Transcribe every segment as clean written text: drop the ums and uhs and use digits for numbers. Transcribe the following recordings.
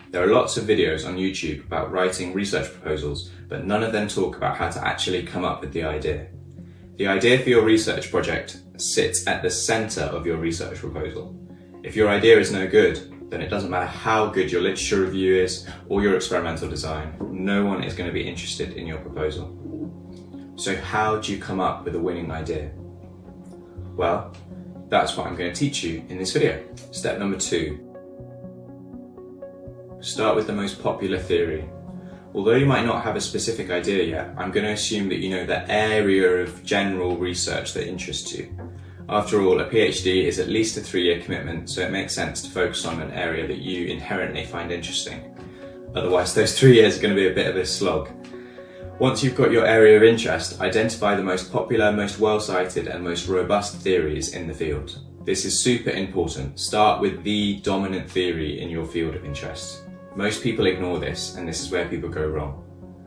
There are lots of videos on YouTube about writing research proposals, but none of them talk about how to actually come up with the idea. The idea for your research project sits at the centre of your research proposal. If your idea is no good, then it doesn't matter how good your literature review is or your experimental design, no one is going to be interested in your proposal. So how do you come up with a winning idea? Well, that's what I'm going to teach you in this video. Step number 2. Start with the most popular theory. Although you might not have a specific idea yet, I'm going to assume that you know the area of general research that interests you. After all, a PhD is at least a 3-year commitment, so it makes sense to focus on an area that you inherently find interesting. Otherwise, those 3 years are going to be a bit of a slog. Once you've got your area of interest, identify the most popular, most well-cited and most robust theories in the field. This is super important. Start with the dominant theory in your field of interest. Most people ignore this, and this is where people go wrong.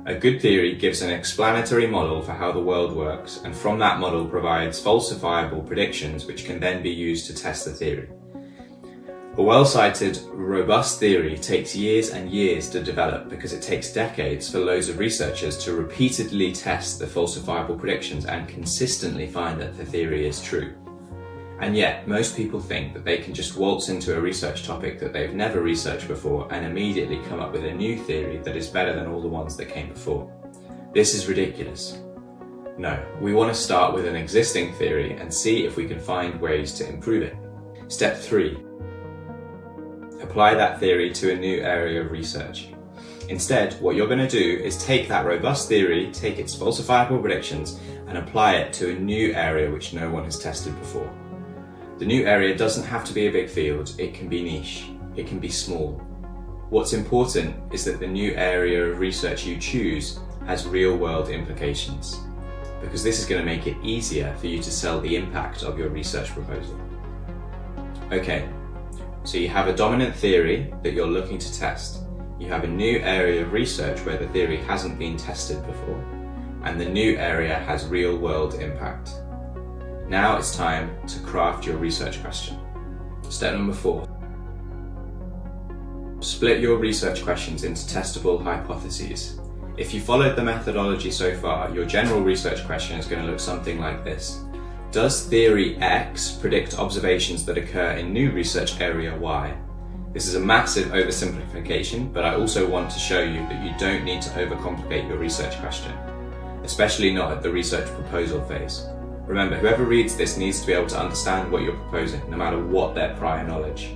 A good theory gives an explanatory model for how the world works, and from that model provides falsifiable predictions which can then be used to test the theory. A well-cited, robust theory takes years and years to develop because it takes decades for loads of researchers to repeatedly test the falsifiable predictions and consistently find that the theory is true. And yet, most people think that they can just waltz into a research topic that they've never researched before and immediately come up with a new theory that is better than all the ones that came before. This is ridiculous. No, we want to start with an existing theory and see if we can find ways to improve it. Step 3. Apply that theory to a new area of research. Instead, what you're going to do is take that robust theory, take its falsifiable predictions, and apply it to a new area which no one has tested before. The new area doesn't have to be a big field, it can be niche, it can be small. What's important is that the new area of research you choose has real-world implications, because this is going to make it easier for you to sell the impact of your research proposal. Okay. So you have a dominant theory that you're looking to test. You have a new area of research where the theory hasn't been tested before, and the new area has real-world impact. Now it's time to craft your research question. Step number 4. Split your research questions into testable hypotheses. If you followed the methodology so far, your general research question is going to look something like this. Does theory X predict observations that occur in new research area Y? This is a massive oversimplification, but I also want to show you that you don't need to overcomplicate your research question, especially not at the research proposal phase. Remember, whoever reads this needs to be able to understand what you're proposing, no matter what their prior knowledge.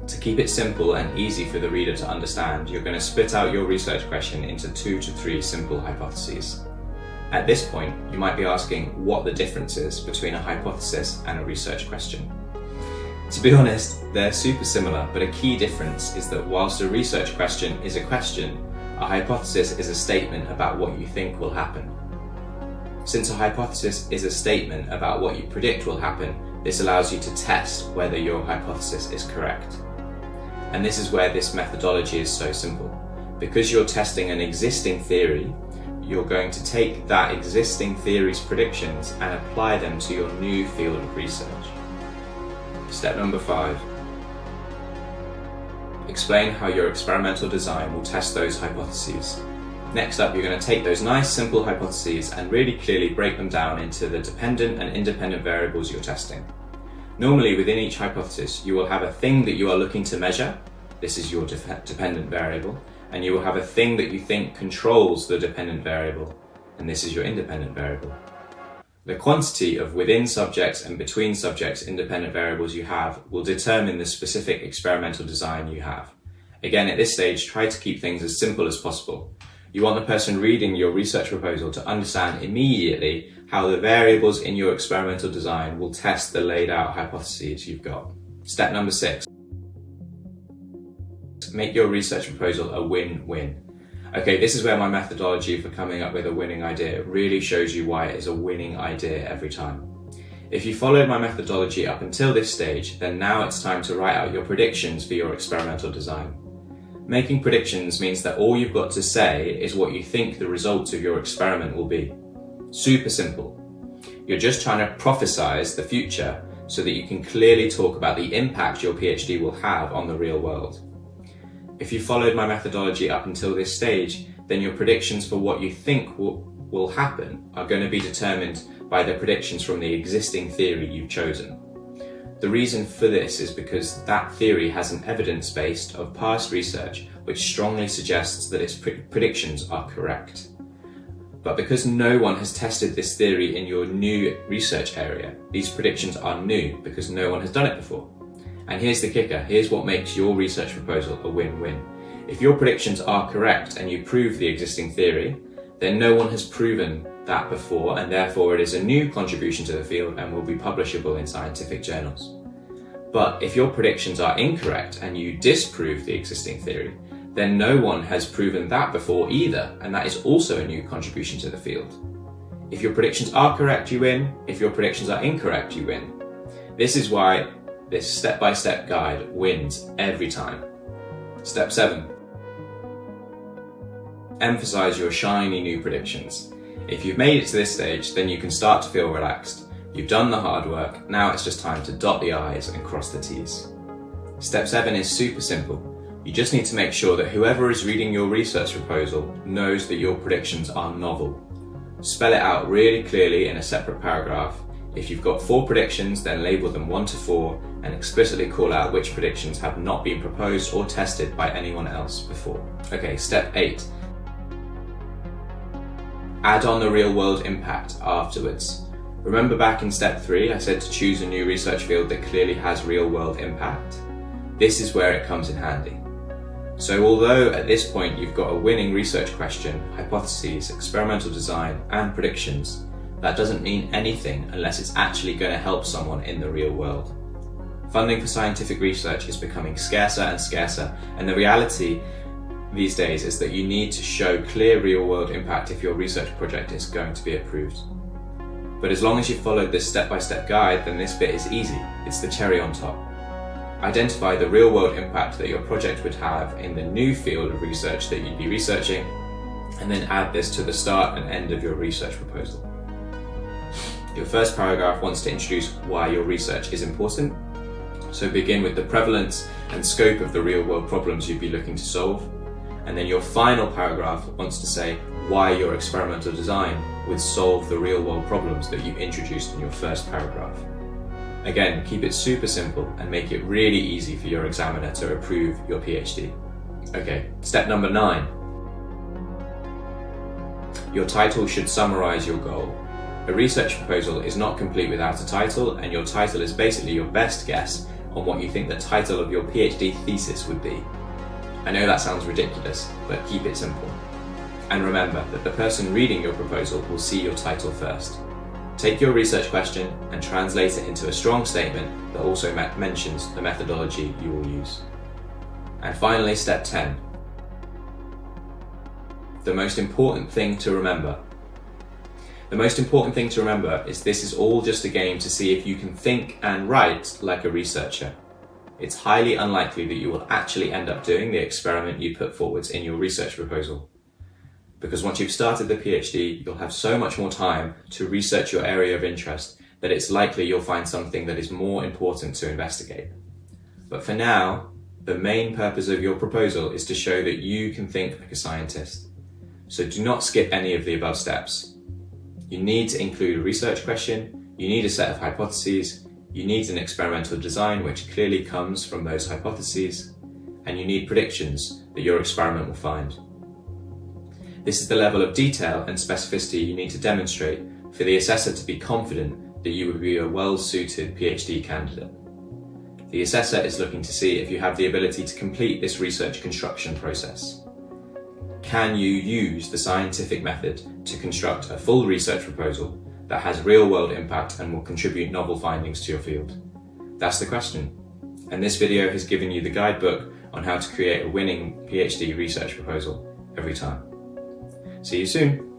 To keep it simple and easy for the reader to understand, you're going to split out your research question into 2 to 3 simple hypotheses. At this point, you might be asking what the difference is between a hypothesis and a research question. To be honest, they're super similar, but a key difference is that whilst a research question is a question, a hypothesis is a statement about what you think will happen. Since a hypothesis is a statement about what you predict will happen, this allows you to test whether your hypothesis is correct. And this is where this methodology is so simple. Because you're testing an existing theory, you're going to take that existing theory's predictions and apply them to your new field of research. Step number 5. Explain how your experimental design will test those hypotheses. Next up, you're going to take those nice simple hypotheses and really clearly break them down into the dependent and independent variables you're testing. Normally, within each hypothesis, you will have a thing that you are looking to measure. This is your dependent variable. And you will have a thing that you think controls the dependent variable, and this is your independent variable. The quantity of within subjects and between subjects independent variables you have will determine the specific experimental design you have. Again, at this stage, try to keep things as simple as possible. You want the person reading your research proposal to understand immediately how the variables in your experimental design will test the laid out hypotheses you've got. Step number 6. Make your research proposal a win-win. Okay, this is where my methodology for coming up with a winning idea really shows you why it is a winning idea every time. If you followed my methodology up until this stage, then now it's time to write out your predictions for your experimental design. Making predictions means that all you've got to say is what you think the results of your experiment will be. Super simple. You're just trying to prophesize the future so that you can clearly talk about the impact your PhD will have on the real world. If you followed my methodology up until this stage, then your predictions for what you think will happen are going to be determined by the predictions from the existing theory you've chosen. The reason for this is because that theory has an evidence base of past research which strongly suggests that its predictions are correct. But because no one has tested this theory in your new research area, these predictions are new because no one has done it before. And here's the kicker, here's what makes your research proposal a win-win. If your predictions are correct and you prove the existing theory, then no one has proven that before, and therefore it is a new contribution to the field and will be publishable in scientific journals. But if your predictions are incorrect and you disprove the existing theory, then no one has proven that before either, and that is also a new contribution to the field. If your predictions are correct, you win. If your predictions are incorrect, you win. This is why this step-by-step guide wins every time. Step 7. Emphasize your shiny new predictions. If you've made it to this stage, then you can start to feel relaxed. You've done the hard work, now it's just time to dot the I's and cross the T's. Step 7 is super simple. You just need to make sure that whoever is reading your research proposal knows that your predictions are novel. Spell it out really clearly in a separate paragraph. If you've got 4 predictions, then label them 1 to 4 and explicitly call out which predictions have not been proposed or tested by anyone else before. Okay, step 8. Add on the real world impact afterwards. Remember back in step 3, I said to choose a new research field that clearly has real world impact? This is where it comes in handy. So although at this point you've got a winning research question, hypotheses, experimental design, and predictions, that doesn't mean anything unless it's actually going to help someone in the real world. Funding for scientific research is becoming scarcer and scarcer, and the reality these days is that you need to show clear real world impact if your research project is going to be approved. But as long as you followed this step-by-step guide, then this bit is easy. It's the cherry on top. Identify the real world impact that your project would have in the new field of research that you'd be researching, and then add this to the start and end of your research proposal. Your first paragraph wants to introduce why your research is important. So begin with the prevalence and scope of the real world problems you'd be looking to solve. And then your final paragraph wants to say why your experimental design would solve the real world problems that you introduced in your first paragraph. Again, keep it super simple and make it really easy for your examiner to approve your PhD. Okay, step number 9. Your title should summarize your goal. A research proposal is not complete without a title, and your title is basically your best guess on what you think the title of your PhD thesis would be. I know that sounds ridiculous, but keep it simple. And remember that the person reading your proposal will see your title first. Take your research question and translate it into a strong statement that also mentions the methodology you will use. And finally, step 10. The most important thing to remember. The most important thing to remember is this is all just a game to see if you can think and write like a researcher. It's highly unlikely that you will actually end up doing the experiment you put forwards in your research proposal. Because once you've started the PhD, you'll have so much more time to research your area of interest that it's likely you'll find something that is more important to investigate. But for now, the main purpose of your proposal is to show that you can think like a scientist. So do not skip any of the above steps. You need to include a research question, you need a set of hypotheses, you need an experimental design which clearly comes from those hypotheses, and you need predictions that your experiment will find. This is the level of detail and specificity you need to demonstrate for the assessor to be confident that you would be a well-suited PhD candidate. The assessor is looking to see if you have the ability to complete this research construction process. Can you use the scientific method to construct a full research proposal that has real-world impact and will contribute novel findings to your field? That's the question. And this video has given you the guidebook on how to create a winning PhD research proposal every time. See you soon.